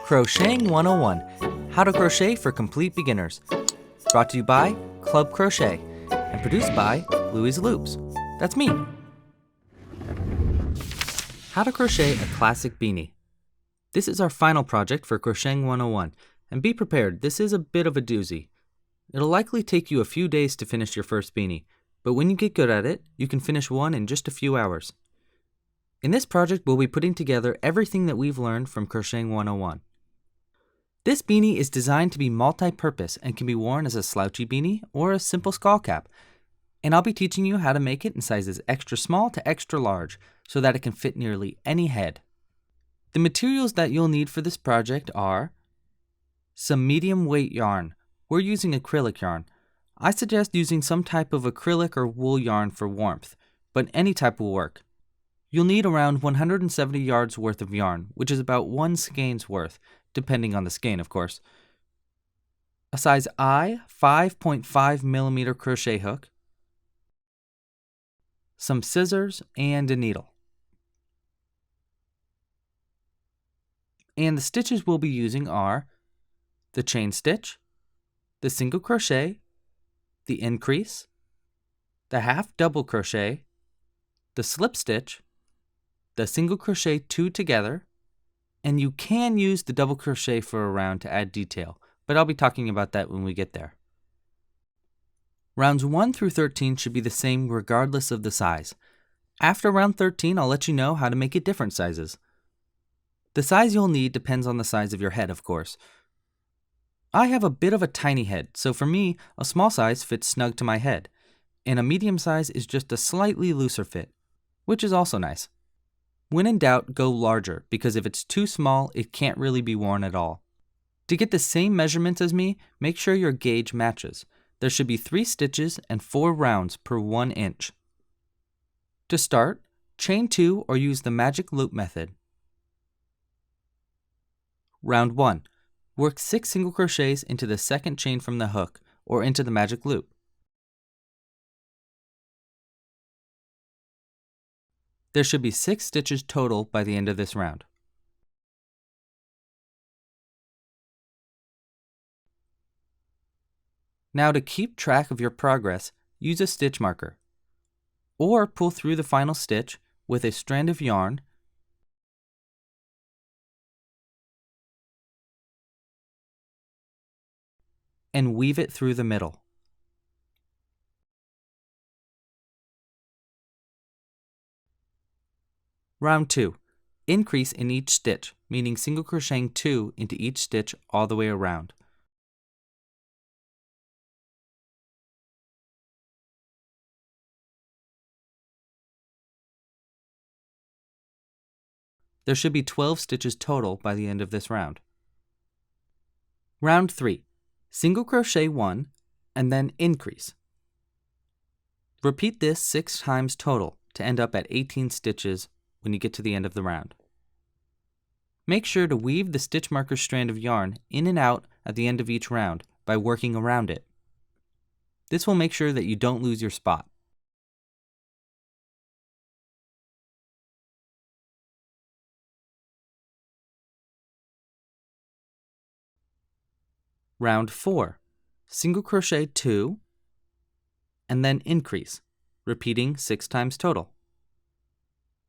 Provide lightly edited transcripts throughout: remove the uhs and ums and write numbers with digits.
Crocheting 101, How to Crochet for Complete Beginners. Brought to you by Club Crochet and produced by Louie's Loops. That's me. How to crochet a classic beanie. This is our final project for Crocheting 101, and be prepared, this is a bit of a doozy. It'll likely take you a few days to finish your first beanie, but when you get good at it, you can finish one in just a few hours. In this project, we'll be putting together everything that we've learned from Crocheting 101. This beanie is designed to be multi-purpose and can be worn as a slouchy beanie or a simple skull cap. And I'll be teaching you how to make it in sizes extra small to extra large so that it can fit nearly any head. The materials that you'll need for this project are some medium weight yarn. We're using acrylic yarn. I suggest using some type of acrylic or wool yarn for warmth, but any type will work. You'll need around 170 yards worth of yarn, which is about one skein's worth, depending on the skein, of course. A size I 5.5 millimeter crochet hook, some scissors, and a needle. And the stitches we'll be using are the chain stitch, the single crochet, the increase, the half double crochet, the slip stitch, the single crochet 2 together, and you can use the double crochet for a round to add detail, but I'll be talking about that when we get there. Rounds 1 through 13 should be the same regardless of the size. After round 13, I'll let you know how to make it different sizes. The size you'll need depends on the size of your head, of course. I have a bit of a tiny head, so for me, a small size fits snug to my head, and a medium size is just a slightly looser fit, which is also nice. When in doubt, go larger, because if it's too small, it can't really be worn at all. To get the same measurements as me, make sure your gauge matches. There should be 3 stitches and 4 rounds per 1 inch. To start, chain 2 or use the magic loop method. Round 1. Work 6 single crochets into the second chain from the hook or into the magic loop. There should be 6 stitches total by the end of this round. Now to keep track of your progress, use a stitch marker, or pull through the final stitch with a strand of yarn and weave it through the middle. Round 2. Increase in each stitch, meaning single crocheting 2 into each stitch all the way around. There should be 12 stitches total by the end of this round. Round 3. Single crochet 1 and then increase. Repeat this 6 times total to end up at 18 stitches when you get to the end of the round. Make sure to weave the stitch marker strand of yarn in and out at the end of each round by working around it. This will make sure that you don't lose your spot. Round 4. Single crochet 2 and then increase, repeating 6 times total,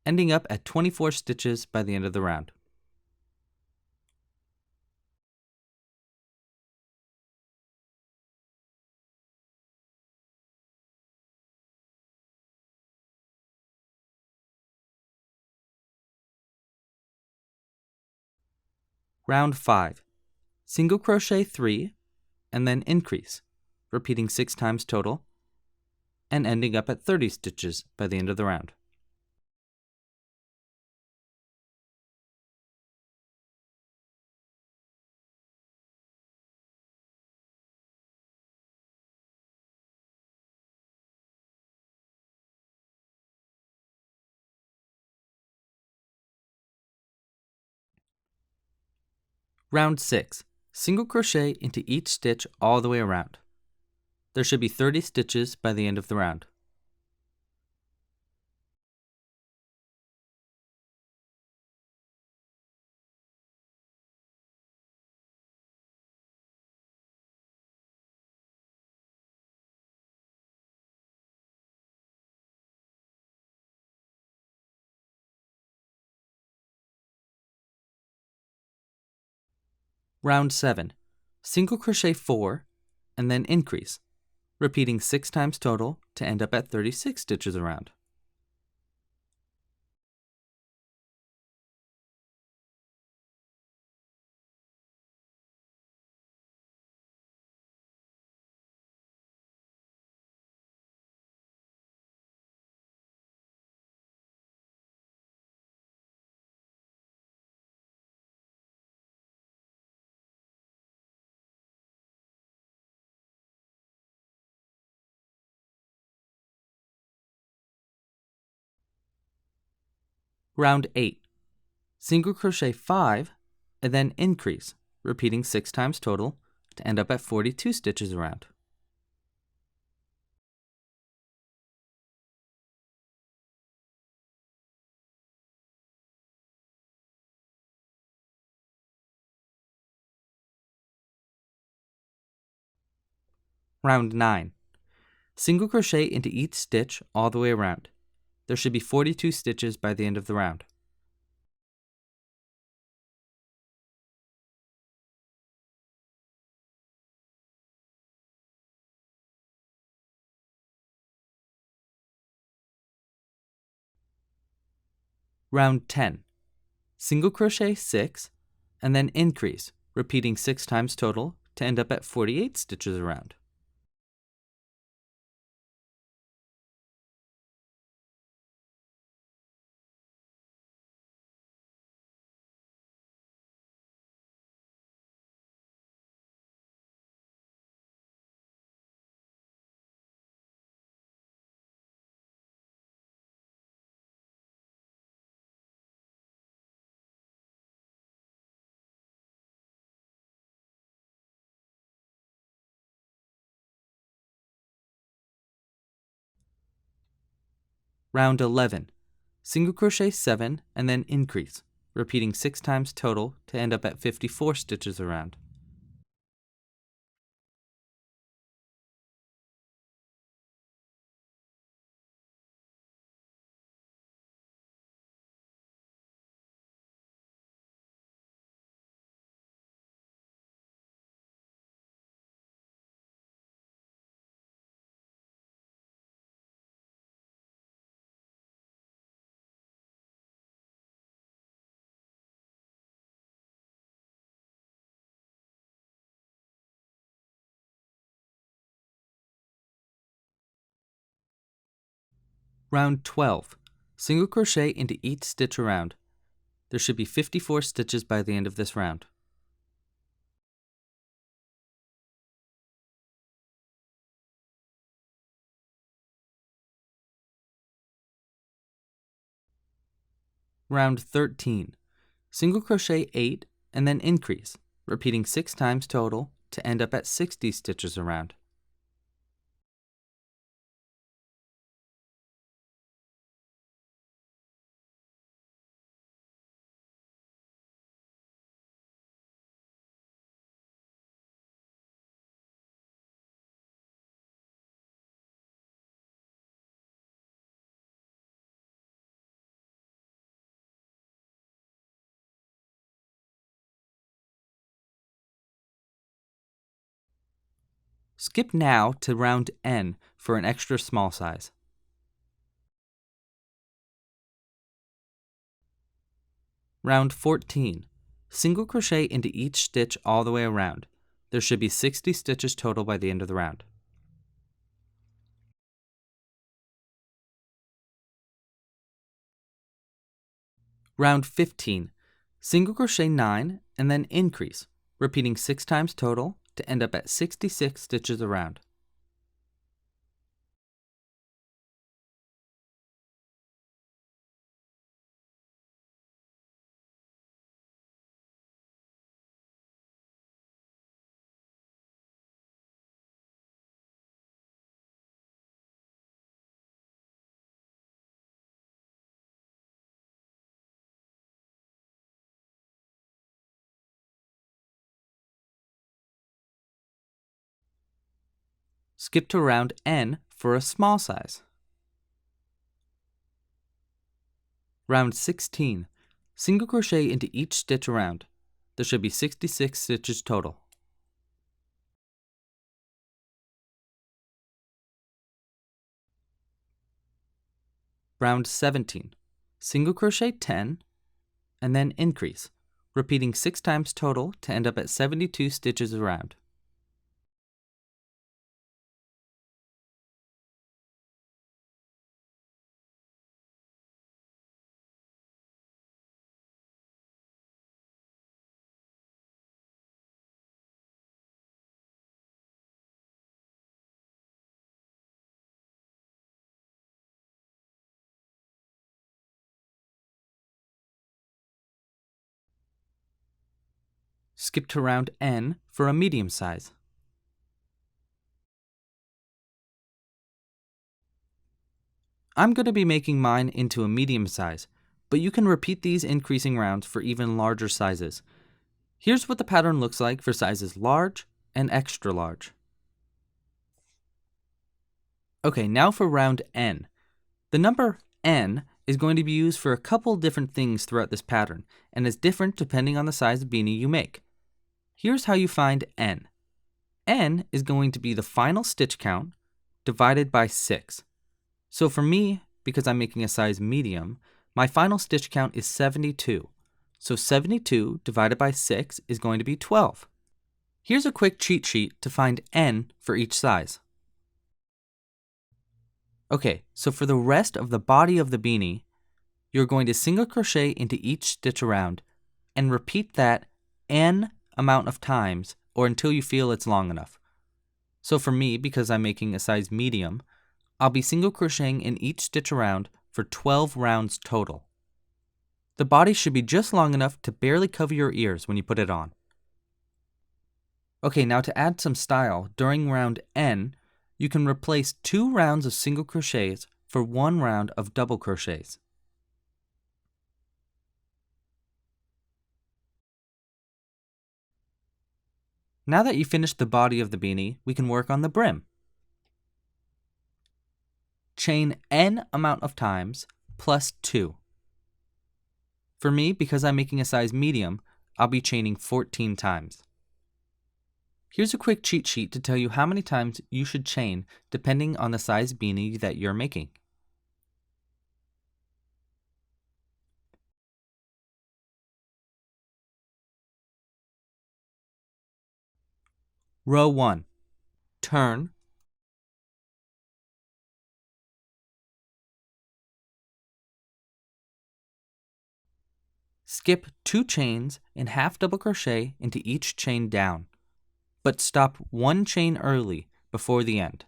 ending up at 24 stitches by the end of the round. Round 5. Single crochet 3 and then increase, repeating 6 times total, and ending up at 30 stitches by the end of the round. Round 6. Single crochet into each stitch all the way around. There should be 30 stitches by the end of the round. Round 7. Single crochet 4 and then increase, repeating 6 times total to end up at 36 stitches around. Round 8. Single crochet 5 and then increase, repeating 6 times total to end up at 42 stitches around. Round 9. Single crochet into each stitch all the way around. There should be 42 stitches by the end of the round. Round 10. Single crochet 6 and then increase, repeating 6 times total to end up at 48 stitches around. Round 11. Single crochet 7 and then increase, repeating 6 times total to end up at 54 stitches around. Round 12. Single crochet into each stitch around. There should be 54 stitches by the end of this round. Round 13. Single crochet 8 and then increase, repeating 6 times total to end up at 60 stitches around. Skip now to round N for an extra small size. Round 14. Single crochet into each stitch all the way around. There should be 60 stitches total by the end of the round. Round 15. Single crochet 9 and then increase, repeating 6 times total to end up at 66 stitches around. Skip to round N for a small size. Round 16. Single crochet into each stitch around. there should be 66 stitches total. Round 17. Single crochet 10, and then increase, repeating 6 times total to end up at 72 stitches around. Skip to round N for a medium size. I'm going to be making mine into a medium size, but you can repeat these increasing rounds for even larger sizes. Here's what the pattern looks like for sizes large and extra large. Okay, now for round N. The number N is going to be used for a couple different things throughout this pattern, and is different depending on the size of beanie you make. Here's how you find N. N is going to be the final stitch count divided by 6. So for me, because I'm making a size medium, my final stitch count is 72. So 72 divided by 6 is going to be 12. Here's a quick cheat sheet to find N for each size. Okay, so for the rest of the body of the beanie, you're going to single crochet into each stitch around and repeat that N amount of times or until you feel it's long enough. So for me, because I'm making a size medium, I'll be single crocheting in each stitch around for 12 rounds total. The body should be just long enough to barely cover your ears when you put it on. Okay, now to add some style, during round N, you can replace 2 rounds of single crochets for 1 round of double crochets. Now that you've finished the body of the beanie, we can work on the brim. Chain N amount of times plus 2. For me, because I'm making a size medium, I'll be chaining 14 times. Here's a quick cheat sheet to tell you how many times you should chain depending on the size beanie that you're making. Row 1. Turn. Skip 2 chains and half double crochet into each chain down, but stop 1 chain early before the end.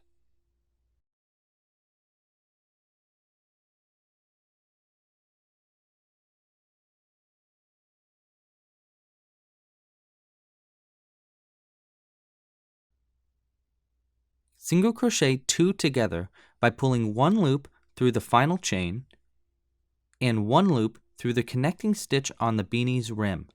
Single crochet 2 together by pulling 1 loop through the final chain and 1 loop through the connecting stitch on the beanie's rim.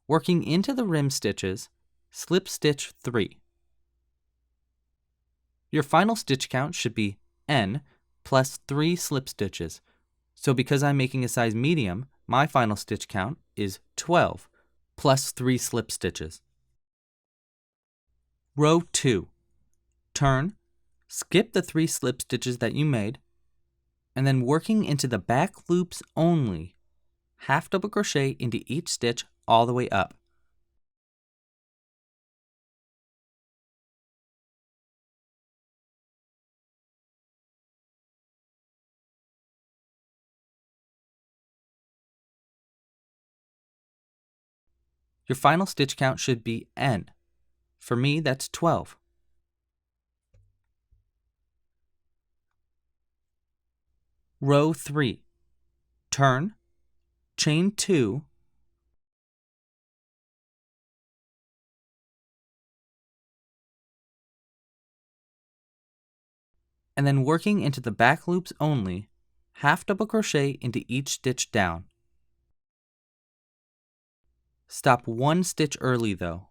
Working into the rim stitches, slip stitch 3. Your final stitch count should be N plus 3 slip stitches. So because I'm making a size medium, my final stitch count is 12 plus 3 slip stitches. Row 2. Turn, skip the 3 slip stitches that you made, and then working into the back loops only, half double crochet into each stitch all the way up. Your final stitch count should be N. For me, that's 12. Row 3. Turn, chain 2, and then working into the back loops only, half double crochet into each stitch down. Stop 1 stitch early though.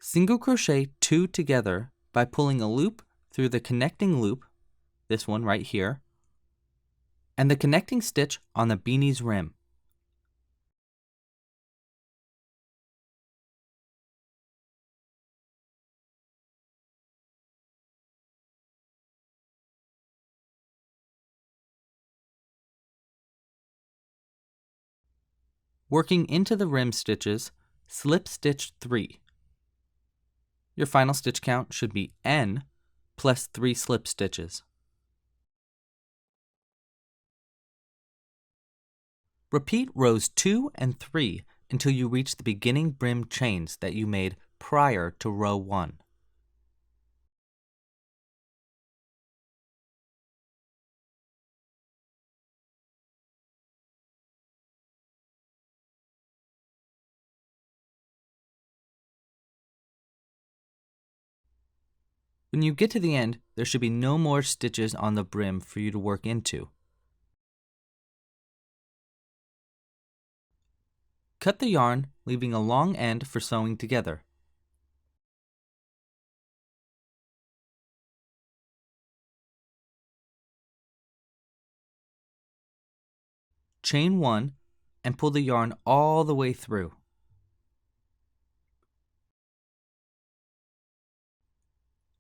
Single crochet 2 together by pulling a loop through the connecting loop, this one right here, and the connecting stitch on the beanie's rim. Working into the rim stitches, slip stitch 3. Your final stitch count should be N plus 3 slip stitches. Repeat rows 2 and 3 until you reach the beginning brim chains that you made prior to row 1. When you get to the end, there should be no more stitches on the brim for you to work into. Cut the yarn, leaving a long end for sewing together. Chain 1 and pull the yarn all the way through.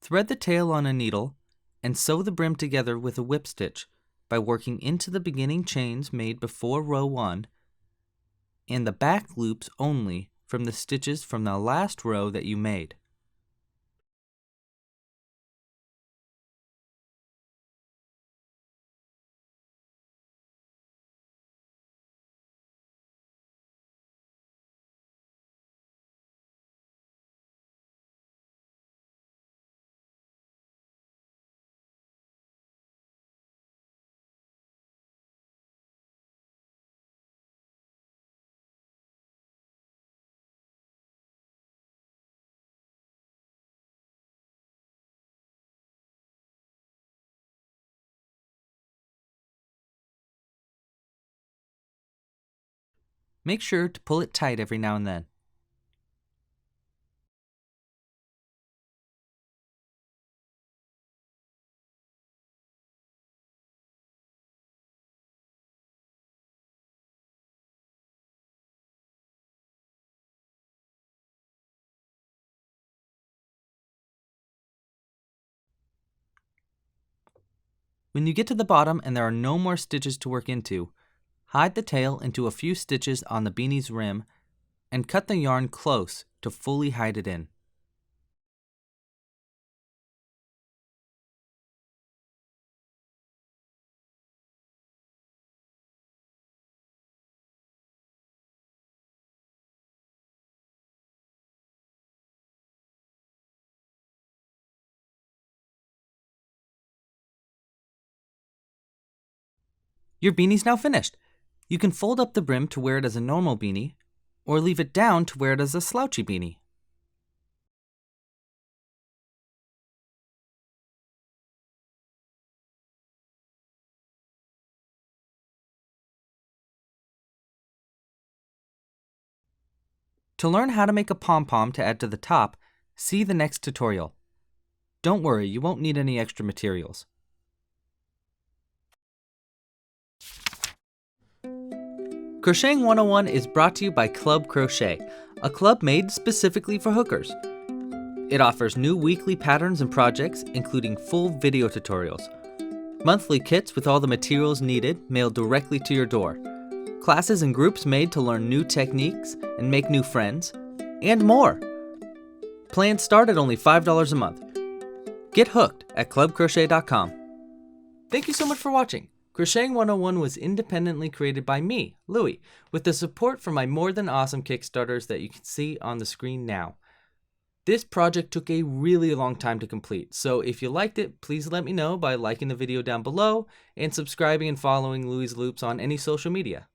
Thread the tail on a needle and sew the brim together with a whip stitch by working into the beginning chains made before row 1 and the back loops only from the stitches from the last row that you made. Make sure to pull it tight every now and then. When you get to the bottom and there are no more stitches to work into, hide the tail into a few stitches on the beanie's rim and cut the yarn close to fully hide it in. Your beanie's now finished. You can fold up the brim to wear it as a normal beanie, or leave it down to wear it as a slouchy beanie. To learn how to make a pom-pom to add to the top, see the next tutorial. Don't worry, you won't need any extra materials. Crocheting 101 is brought to you by Club Crochet, a club made specifically for hookers. It offers new weekly patterns and projects, including full video tutorials, monthly kits with all the materials needed mailed directly to your door, classes and groups made to learn new techniques and make new friends, and more. Plans start at only $5 a month. Get hooked at clubcrochet.com. Thank you so much for watching. Crocheting 101 was independently created by me, Louie, with the support from my more than awesome Kickstarters that you can see on the screen now. This project took a really long time to complete, so if you liked it, please let me know by liking the video down below and subscribing and following Louie's Loops on any social media.